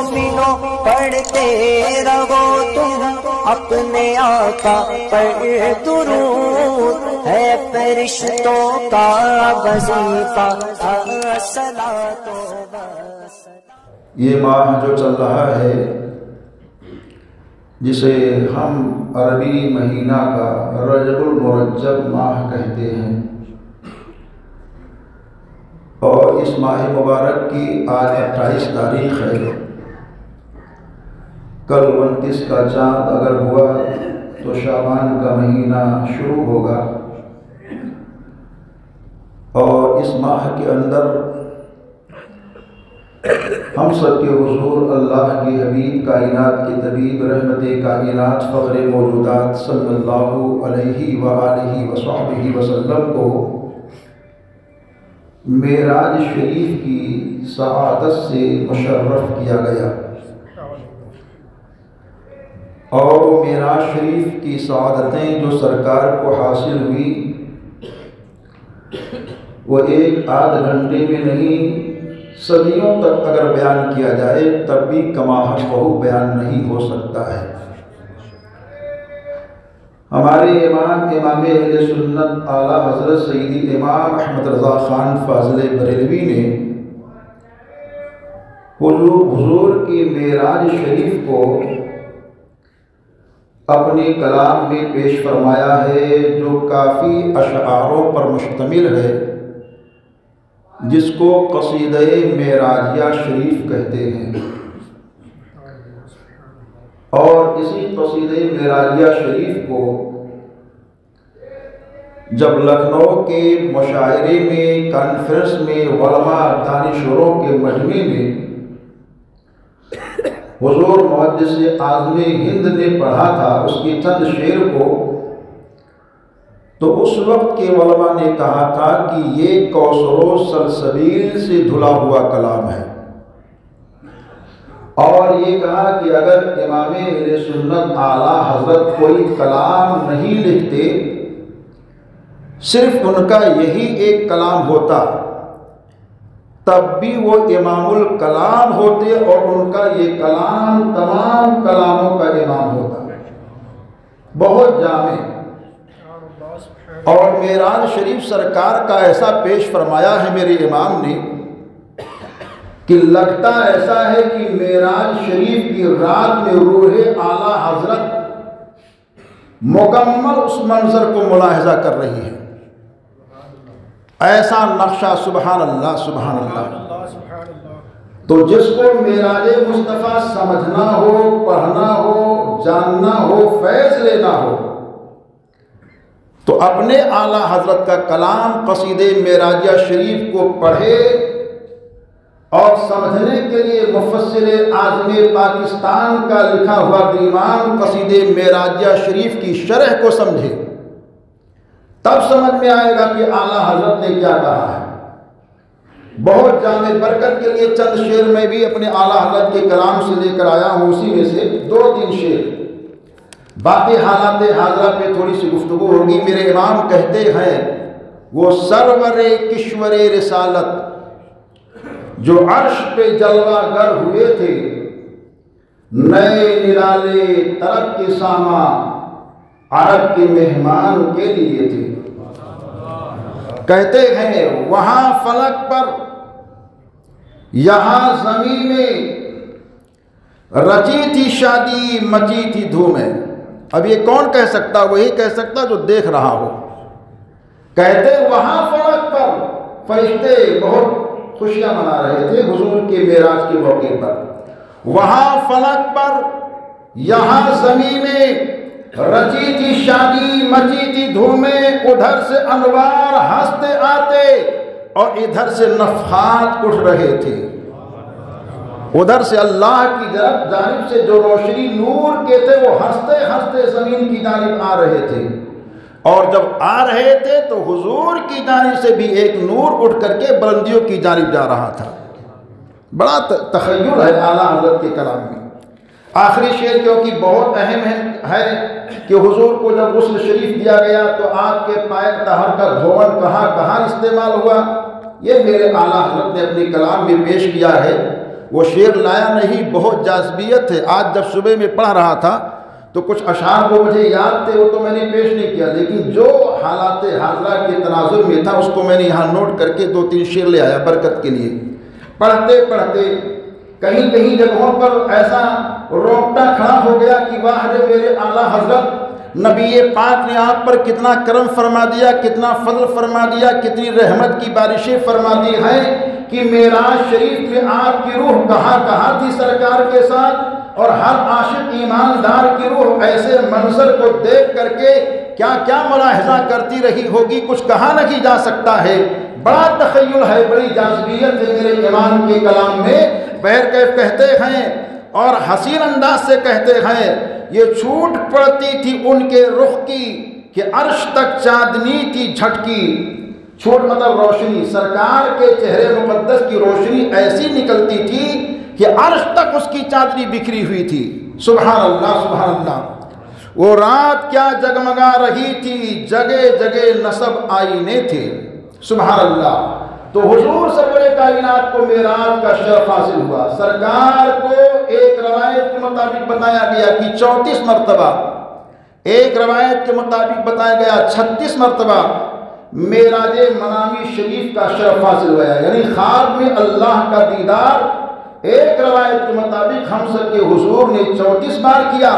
مومنوں پڑھتے رہو تم اپنے آقا پر درود، ہے فرشتوں کا وظیفہ الصلاۃ والسلام۔ یہ ماہ جو چل رہا ہے جسے ہم عربی مہینہ کا رجب المرجب ماہ کہتے ہیں، اور اس ماہ مبارک کی آج 28 تاریخ ہے۔ کل 29 کا چاند اگر ہوا تو شعبان کا مہینہ شروع ہوگا، اور اس ماہ کے اندر ہم سب کے حضور اللہ کی حبیب کائنات کی طبیب رحمت کائنات فخر موجودات صلی اللہ علیہ وآلہ وصحبہ وسلم کو معراج شریف کی سعادت سے مشرف کیا گیا، اور معراج شریف کی سعادتیں جو سرکار کو حاصل ہوئی وہ ایک آدھ گھنٹے میں نہیں، صدیوں تک اگر بیان کیا جائے تب بھی کما حقہ بیان نہیں ہو سکتا ہے۔ ہمارے امام اہل سنت اعلیٰ حضرت سیدی امام احمد رضا خان فاضل بریلوی نے حضور کی معراج شریف کو اپنے کلام میں پیش فرمایا ہے، جو کافی اشعاروں پر مشتمل ہے، جس کو قصیدہ معراجیہ شریف کہتے ہیں۔ اور اسی قصیدہ معراجیہ شریف کو جب لکھنؤ کے مشاعرے میں، کانفرنس میں، علماء دانشوروں کے مجمع میں حضور محدث اعظم ہند نے پڑھا تھا اس کی چند شعر کو، تو اس وقت کے علماء نے کہا تھا کہ یہ کوثر و سلسبیل سے دھلا ہوا کلام ہے، اور یہ کہا کہ اگر امام اہل سنت اعلیٰ حضرت کوئی کلام نہیں لکھتے، صرف ان کا یہی ایک کلام ہوتا، تب بھی وہ امام الکلام ہوتے، اور ان کا یہ کلام تمام کلاموں کا امام ہوتا، بہت جامع۔ اور معراج شریف سرکار کا ایسا پیش فرمایا ہے میرے امام نے کہ لگتا ایسا ہے کہ معراج شریف کی رات میں روح اعلیٰ حضرت مکمل اس منظر کو ملاحظہ کر رہی ہے، ایسا نقشہ، سبحان اللہ سبحان اللہ۔ تو جس کو معراج مصطفیٰ سمجھنا ہو، پڑھنا ہو، جاننا ہو، فیض لینا ہو، تو اپنے اعلیٰ حضرت کا کلام قصیدہ معراجیہ شریف کو پڑھے، اور سمجھنے کے لیے مفسر اعظم پاکستان کا لکھا ہوا دیوان قصیدہ معراجیہ شریف کی شرح کو سمجھے، تب سمجھ میں آئے گا کہ اعلیٰ حضرت نے کیا کہا ہے۔ بہت جامع برکت کے لیے چند شعر میں بھی اپنے اعلیٰ حضرت کے کلام سے لے کر آیا ہوں، اسی میں سے 2-3 شعر، باقی حالات حاضرہ پہ تھوڑی سی گفتگو ہوگی۔ میرے امام کہتے ہیں وہ سرور کشور رسالت جو عرش پہ جلوہ گر ہوئے تھے، نئے نرالے طرب کے ساما عرب کے مہمان کے لیے تھے۔ کہتے ہیں وہاں فلک پر یہاں زمین میں رچی تھی شادی مچی تھی دھومیں۔ اب یہ کون کہہ سکتا؟ وہی کہہ سکتا جو دیکھ رہا ہو۔ کہتے وہاں فلک پر فرشتے بہت خوشیاں منا رہے تھے حضور کے معراج کے موقع پر۔ وہاں فلک پر یہاں زمین میں رچی تھی شادی مچی تھی دھومیں، ادھر سے انوار ہنستے آتے اور ادھر سے نفحات اٹھ رہے تھے۔ ادھر سے اللہ کی جانب سے جو روشنی نور کے تھے وہ ہنستے ہنستے زمین کی جانب آ رہے تھے، اور جب آ رہے تھے تو حضور کی جانب سے بھی ایک نور اٹھ کر کے بلندیوں کی جانب جا رہا تھا۔ بڑا تخیل ہے اعلیٰ حضرت کے کلام میں۔ آخری شعر کیونکہ بہت اہم ہے کہ حضور کو جب غسل شریف دیا گیا تو آپ کے پائے طہر کا دھون کہاں کہاں استعمال ہوا، یہ میرے اعلیٰ حضرت نے اپنے کلام میں پیش کیا ہے۔ وہ شعر لایا نہیں، بہت جاذبیت ہے۔ آج جب صبح میں پڑھ رہا تھا تو کچھ اشعار وہ مجھے یاد تھے، وہ تو میں نے پیش نہیں کیا، لیکن جو حالات حاضرہ کے تناظر میں تھا اس کو میں نے یہاں نوٹ کر کے 2-3 شعر لے آیا برکت کے لیے۔ پڑھتے پڑھتے کہیں کہیں جگہوں پر ایسا روکٹا کھڑا ہو گیا کہ واہ رے میرے اعلیٰ حضرت، نبی پاک نے آپ پر کتنا کرم فرما دیا، کتنا فضل فرما دیا، کتنی رحمت کی بارشیں فرما دی ہیں کہ معراج شریف میں آپ کی روح کہاں کہاں تھی سرکار کے ساتھ، اور ہر عاشق ایماندار کی روح ایسے منظر کو دیکھ کر کے کیا کیا ملاحظہ کرتی رہی ہوگی، کچھ کہا نہیں جا سکتا ہے۔ بڑا تخیل ہے، بڑی جاذبیت ہے میرے امام کے کلام میں۔ بہرکیف کہتے ہیں اور حسین انداز سے کہتے ہیں، یہ چھوٹ پڑتی تھی ان کے رخ کی کہ عرش تک چاندنی تھی جھٹکی۔ چھوٹ مطلب روشنی، سرکار کے چہرے مقدس کی روشنی ایسی نکلتی تھی کہ عرش تک اس کی چادری بکھری ہوئی تھی۔ سبحان اللہ سبحان اللہ۔ وہ رات کیا جگمگا رہی تھی، جگہ جگہ نصب آئینے تھے۔ سبحان اللہ۔ تو حضور سرور کائنات کو معراج کا شرف حاصل ہوا۔ سرکار کو ایک روایت کے مطابق بتایا گیا کہ 34 مرتبہ، ایک روایت کے مطابق بتایا گیا 36 مرتبہ معراج منامی شریف کا شرف حاصل ہوا، یعنی خواب میں اللہ کا دیدار ایک روایت کے مطابق ہم سب کے حضور نے 34 بار کیا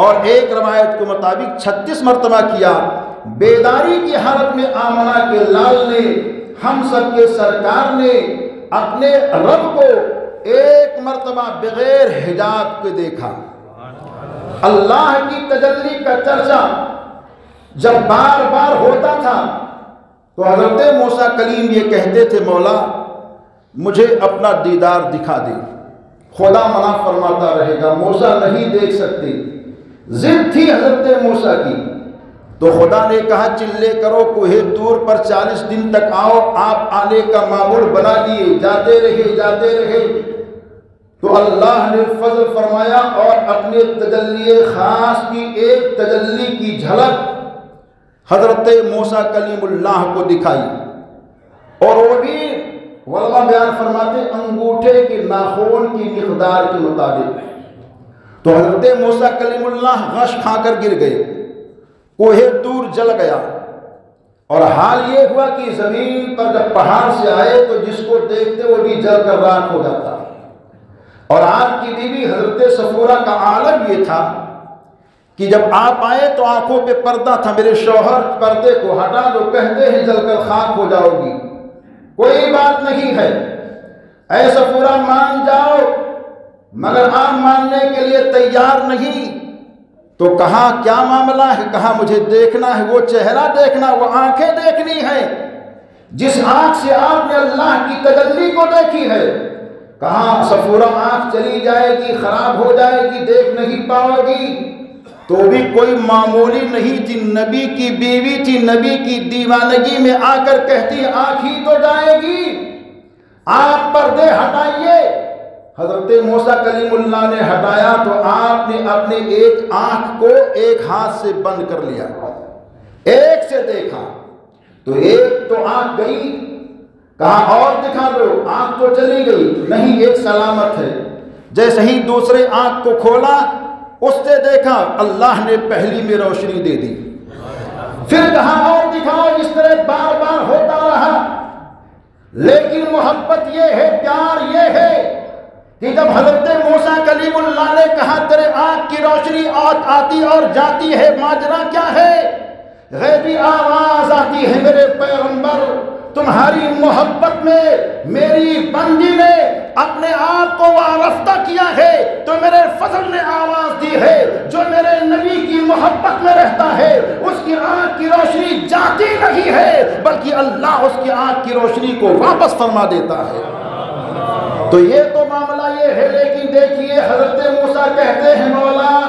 اور ایک روایت کے مطابق 36 مرتبہ کیا۔ بیداری کی حالت میں آمنہ کے لال نے، ہم سب کے سرکار نے اپنے رب کو ایک مرتبہ بغیر حجاب کے دیکھا۔ اللہ کی تجلی کا چرچا جب بار بار ہوتا تھا تو حضرت موسیٰ کلیم یہ کہتے تھے، مولا مجھے اپنا دیدار دکھا دے۔ خدا منع فرماتا رہے گا، موسیٰ نہیں دیکھ سکتے۔ ضد تھی حضرت موسیٰ کی، تو خدا نے کہا چلے کرو، کوہ طور پر 40 دن تک آؤ۔ آپ آنے کا معمول بنا دیے، جاتے رہے جاتے رہے، تو اللہ نے فضل فرمایا اور اپنے تجلی خاص کی ایک تجلی کی جھلک حضرت موسیٰ کلیم اللہ کو دکھائی، اور وہ بھی علماء بیان فرماتے انگوٹھے کے ناخن کی مقدار کے مطابق۔ تو حضرت موسیٰ کلیم اللہ غش کھا کر گر گئے، کوہ طور جل گیا، اور حال یہ ہوا کہ زمین پر جب پہاڑ سے آئے تو جس کو دیکھتے وہ بھی جل کر راکھ ہو جاتا۔ اور آپ کی بیوی حضرت صفورہ کا عالم یہ تھا کہ جب آپ آئے تو آنکھوں پہ پردہ تھا، میرے شوہر پردے کو ہٹا دو، کہتے ہیں جل کر خاک ہو جاؤ گی، کوئی بات نہیں ہے، اے صفورہ مان جاؤ، مگر آپ ماننے کے لیے تیار نہیں۔ تو کہا کیا معاملہ ہے؟ کہا مجھے دیکھنا ہے، وہ چہرہ دیکھنا، وہ آنکھیں دیکھنی ہے جس آنکھ سے آپ نے اللہ کی تجلی کو دیکھی ہے۔ کہا صفورہ آنکھ چلی جائے گی، خراب ہو جائے گی، دیکھ نہیں پاؤ گی۔ تو بھی کوئی معمولی نہیں تھی، نبی کی بیوی تھی، نبی کی دیوانگی میں آ کر کہتی آنکھ ہی تو جائے گی، آپ پردے ہٹائیے۔ حضرت موسیٰ کلیم اللہ نے ہٹایا تو آپ نے اپنے ایک آنکھ کو ایک ہاتھ سے بند کر لیا، ایک سے دیکھا تو ایک تو آنکھ گئی، کہا اور دکھا دو، آنکھ تو چلی گئی، نہیں ایک سلامت ہے۔ جیسے ہی دوسرے آنکھ کو کھولا، اس سے دیکھا، اللہ نے پہلی میں روشنی دے دی۔ پھر کہا اور دکھاؤ، اس طرح بار بار ہوتا رہا۔ لیکن محبت یہ ہے، پیار یہ ہے کہ جب حضرت موسیٰ کلیم اللہ نے کہا تیرے آنکھ کی روشنی آتی اور جاتی ہے، ماجرا کیا ہے؟ غیبی آواز آتی ہے، میرے پیغمبر تمہاری محبت میں میری بندی نے اپنے آپ کو وارفتہ کیا ہے، تو میرے فضل نے آواز دی ہے، جو میرے نبی کی محبت میں رہتا ہے اس کی آنکھ کی روشنی جاتی نہیں ہے، بلکہ اللہ اس کی آنکھ کی روشنی کو واپس فرما دیتا ہے۔ تو یہ تو معاملہ یہ ہے، لیکن دیکھیے حضرت موسیٰ کہتے ہیں مولا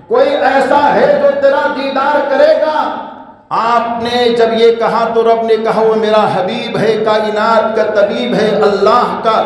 کوئی ایسا ہے جو تیرا دیدار کرے گا۔ آپ نے جب یہ کہا تو رب نے کہا وہ میرا حبیب ہے، کائنات کا طبیب ہے، اللہ کا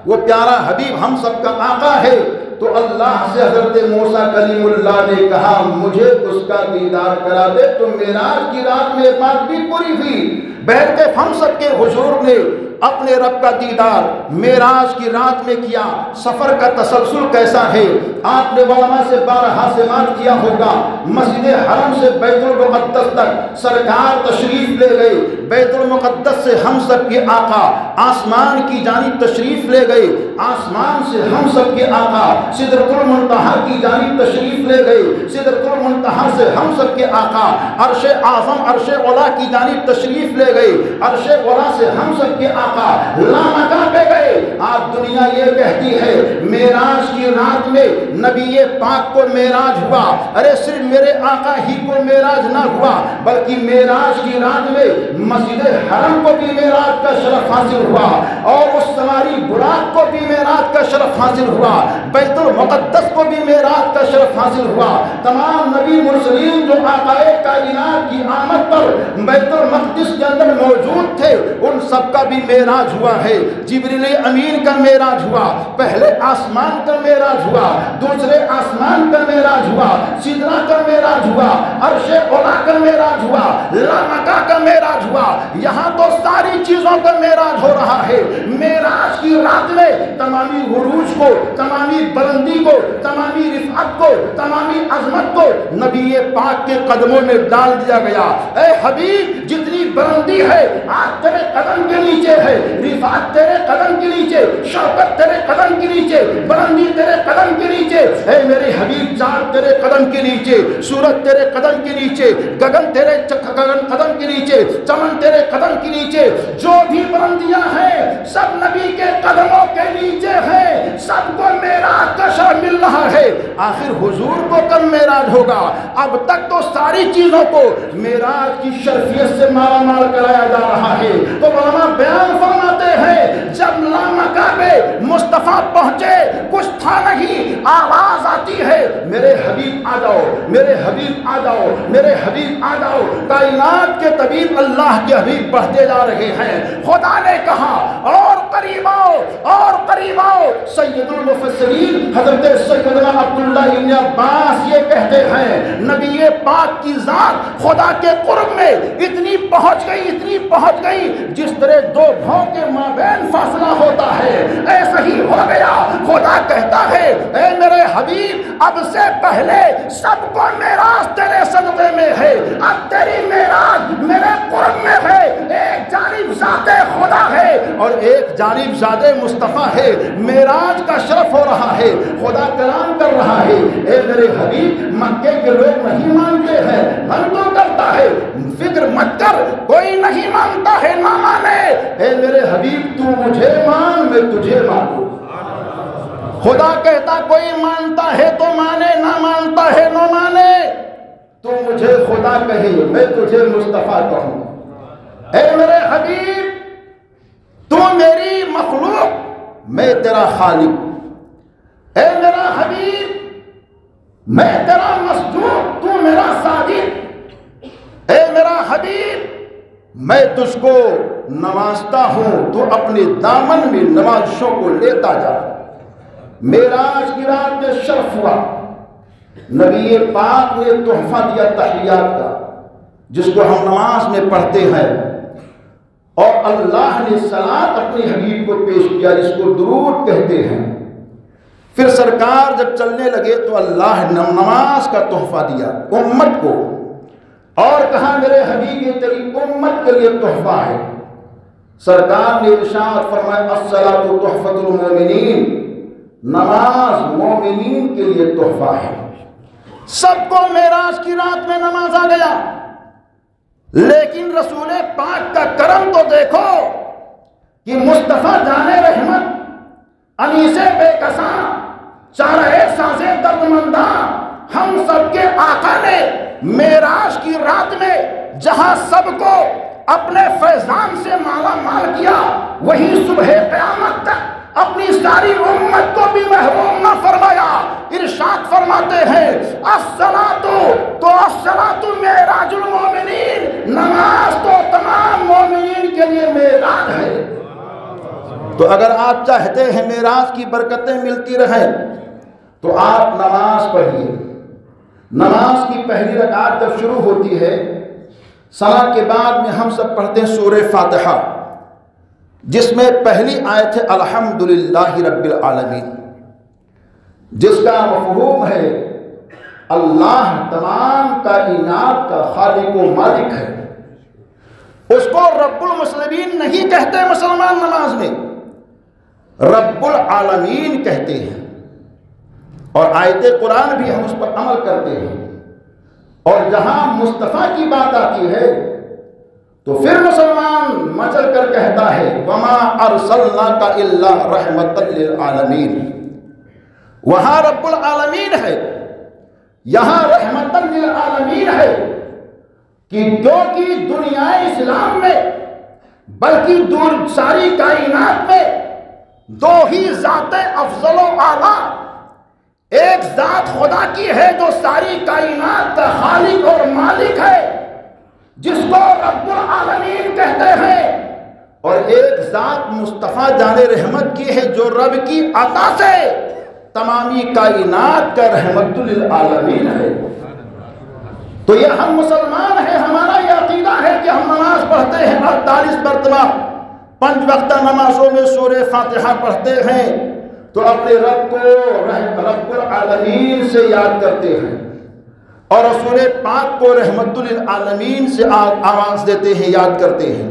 وہ پیارا حبیب، ہم سب کا آقا ہے۔ تو اللہ سے حضرت موسیٰ کلیم اللہ نے کہا مجھے اس کا دیدار کرا دے۔ تو معراج کی رات میں بات بھی پوری ہوئی۔ بہرکیف ہم سب کے حضور نے اپنے رب کا دیدار معراج کی رات میں کیا، سفر کا تسلسل کیسا ہے آپ نے علماء سے بارہا سماعت کیا ہوگا۔ مسجد حرم سے بیت المقدس تک سرکار تشریف لے گئے، بیت المقدس سے ہم سب کے آقا آسمان کی جانب تشریف لے گئے، آسمان سے ہم سب کے آقا سدرۃ المنتہا کی جانب تشریف لے گئے، سدرۃ المنتہا سے ہم سب کے آقا عرش اعظم عرش اولا کی جانب تشریف لے گئے، عرش اولا سے ہم سب کے آقا لامکاں پہ گئے۔ آج دنیا یہ کہتی ہے معراج کی رات میں نبی پاک کو معراج ہوا، ارے صرف میرے آقا ہی کو معراج نہ ہوا بلکہ معراج کی رات میں مسجد حرم کو بھی معراج کا شرف حاصل ہوا، اور اس سواری براق کو بھی معراج کا شرف حاصل ہوا، بیت المقدس کو بھی معراج کا شرف حاصل ہوا۔ تمام نبی مرسلین جو آقائے کائنات کی آمد پر بیت المقدس کے اندر موجود تھے ان سب کا بھی معراج ہوا ہے۔ جبریل امین کا معراج ہوا، پہلے آسمان کا معراج ہوا، دوسرے آسمان کا معراج ہوا، سدرہ کا معراج ہوا، عرش اولا کا معراج ہوا، لامکاں کا معراج ہوا۔ یہاں تو ساری چیزوں کا معراج ہو رہا ہے۔ معراج کی رات میں تمامی عروج کو، تمامی بلندی کو، تمامی رفعت کو، تمامی عظمت کو نبی پاک کے قدموں میں ڈال دیا گیا۔ اے حبیب جتنی بلندی ہے آج تیرے قدم کے نیچے ہے، رفعت تیرے قدم کے نیچے، شوکت تیرے قدم کے نیچے، بلندی تیرے قدم کے نیچے۔ اے میرے حبیب چاند تیرے قدم کے نیچے، سورج تیرے قدم کے نیچے، گگن تیرے قدم کے نیچے، چمن تیرے قدم کے نیچے، جو بھی بلندیاں ہیں سب نبی کے قدموں کے نیچے ہیں، سب کو معراج کا شرف مل رہا ہے۔ آخر حضور کو کب معراج ہوگا؟ اب تک تو ساری چیزوں کو معراج کی شرفیت سے مالا مال کرایا جا رہا ہے۔ تو علماء بیان فرماتے ہیں جب لامکاں پہ مصطفیٰ پہنچے کچھ تھا نہیں، آواز آتی ہے میرے حبیب آ جاؤ، میرے حبیب آ جاؤ، میرے حبیب آ جاؤ۔ کائنات کے طبیب اللہ کے حبیب بڑھتے جا رہے ہیں۔ خدا نے کہا اور قریب آؤ، اور قریب آؤ۔ سید المفسرین حضرت سیدنا عبداللہ ابن عباس یہ کہتے ہیں نبی پاک کی ذات خدا کے قرب میں اتنی پہنچ گئی، اتنی پہنچ گئی جس طرح دو بھاؤں کے مابین فاصلہ ہوتا ہے ایسا ہی ہو گیا۔ خدا کہتا ہے اے میرے حبیب اب سے پہلے سب کو معراج تیرے صدقے میں ہے، اب تیری معراج میرے قرب میں ہے۔ ایک جانب ذات خدا ہے اور ایک جانب ذات مصطفیٰ ہے، معراج کا شرف ہو رہا ہے، خدا کلام کر رہا ہے۔ اے میرے حبیب مکے کے لوگ نہیں مانتے ہیں، من تو کرتا ہے، فکر مت کر، کوئی نہیں مانتا ہے نہ مانے۔ اے میرے حبیب تو مجھے مان میں تجھے مانوں۔ خدا کہتا کوئی مانتا ہے تو مانے، نہ مانتا ہے نہ مانے۔ تو مجھے خدا کہے میں تجھے مصطفیٰ کہوں۔ اے میرے حبیب تو میری مخلوق میں تیرا خالق، اے میرا حبیب میں تیرا مسجود تو میرا ساجد، اے میرا حبیب میں تجھ کو نوازتا ہوں تو اپنے دامن میں نوازشوں کو لیتا جا۔ معراج کی رات میں شرف ہوا، نبی پاک نے تحفہ دیا تحیات کا جس کو ہم نماز میں پڑھتے ہیں، اور اللہ نے صلاۃ اپنے حبیب کو پیش کیا جس کو درود کہتے ہیں۔ پھر سرکار جب چلنے لگے تو اللہ نے نماز کا تحفہ دیا امت کو، اور کہا میرے حبیب یہ تیری امت کے لیے تحفہ ہے۔ سرکار نے ارشاد فرمایا الصلاۃ تحفۃ المومنین، نماز مومنین کے لیے تحفہ ہے۔ سب کو معراج کی رات میں نماز آ گیا، لیکن رسول پاک کا کرم تو دیکھو کہ مصطفیٰ جان رحمت، انیس بے کساں، چارہ ساز دردمنداں، ہم سب کے آقا نے معراج کی رات میں جہاں سب کو اپنے فیضان سے مالا مال کیا، وہی صبح قیامت تک اپنی ساری امت کو بھی محروم نہ فرمایا۔ ارشاد فرماتے ہیں الصلاۃ تو الصلاۃ معراج المومنین، نماز تو تمام مومنین کے لیے معراج ہے۔ تو اگر آپ چاہتے ہیں معراج کی برکتیں ملتی رہیں تو آپ نماز پڑھیے۔ نماز کی پہلی رکعت جب شروع ہوتی ہے، صلاۃ کے بعد میں ہم سب پڑھتے ہیں سورہ فاتحہ۔ جس میں پہلی آیت ہے الحمدللہ رب العالمین، جس کا مفہوم ہے اللہ تمام کائنات کا خالق و مالک ہے۔ اس کو رب المسلمین نہیں کہتے مسلمان نماز میں، رب العالمین کہتے ہیں، اور آیت قرآن بھی ہم اس پر عمل کرتے ہیں۔ اور جہاں مصطفیٰ کی بات آتی ہے تو پھر مسلمان مچل کر کہتا ہے وَمَا أَرْسَلْنَاكَ إِلَّا رَحْمَةً لِلْعَالَمِينَ۔ وہاں رب العالمین ہے، یہاں رحمت للعالمین ہے، کہ کیونکہ دنیا اسلام میں بلکہ دور ساری کائنات میں دو ہی ذاتیں افضل و اعلیٰ، ایک ذات خدا کی ہے جو ساری کائنات کا خالق اور مالک ہے جس کو رب العالمین کہتے ہیں، اور ایک ذات مصطفیٰ جان رحمت کی ہے جو رب کی عطا سے تمامی کائنات کا رحمت للعالمین ہے۔ تو یہ ہم مسلمان ہیں، ہمارا یہ عقیدہ ہے کہ ہم نماز پڑھتے ہیں 48 مرتبہ، 5 وقتہ نمازوں میں سورہ فاتحہ پڑھتے ہیں تو اپنے رب کو رب العالمین سے یاد کرتے ہیں، اور رسول پاک کو رحمت للعالمین سے آواز دیتے ہیں، یاد کرتے ہیں۔